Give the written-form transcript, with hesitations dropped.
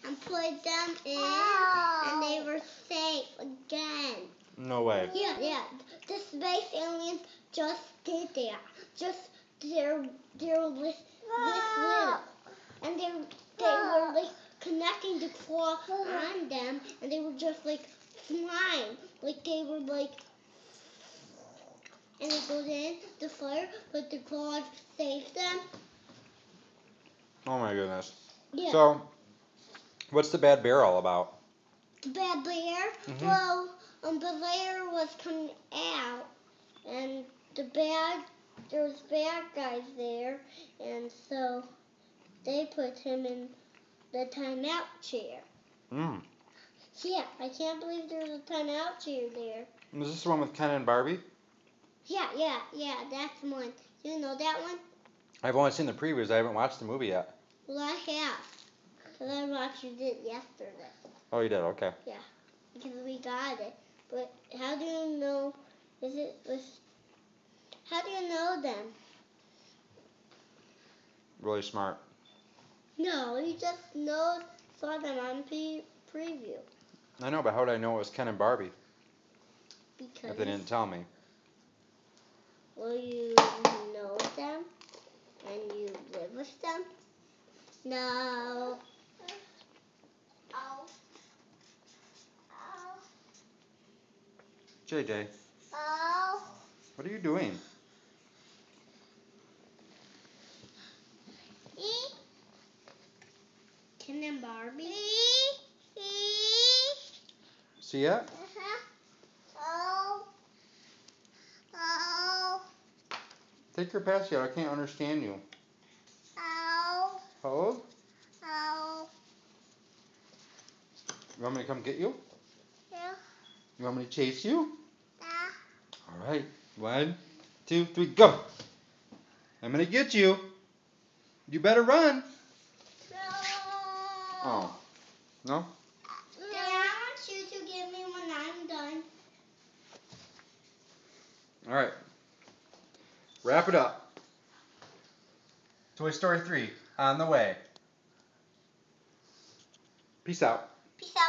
and put them in, and they were safe again. No way. Yeah. The space aliens just did that. Just they're this little, and they were like connecting the claw on them, and they were just like flying, like they were like. And it goes in the fire, but the claws save them. Oh my goodness. Yeah. So, what's the bad bear all about? The bad bear? Mm-hmm. Well, the bear was coming out, and there was bad guys there, and so they put him in the timeout chair. Mm. Yeah, I can't believe there's a timeout chair there. Is this the one with Ken and Barbie? Yeah, that's the one. You know that one? I've only seen the previews. I haven't watched the movie yet. Well, I have, because I watched it yesterday. Oh, you did? Okay. Yeah, because we got it. But how do you know? How do you know them? Really smart. No, you just saw them on preview. I know, but how would I know it was Ken and Barbie Because if they didn't tell me? Well, you know them and you live with them. No. Oh. JJ. Oh. What are you doing? Ken and Barbie. See ya? Oh. Oh. Take your pass out. I can't understand you. Oh. How old? Oh. You want me to come get you? Yeah. You want me to chase you? Yeah. All right. 1, 2, 3, go. I'm going to get you. You better run. No. Oh. No? Dad, I want you to get me when I'm done. All right. Wrap it up. Toy Story 3 on the way. Peace out. Peace out.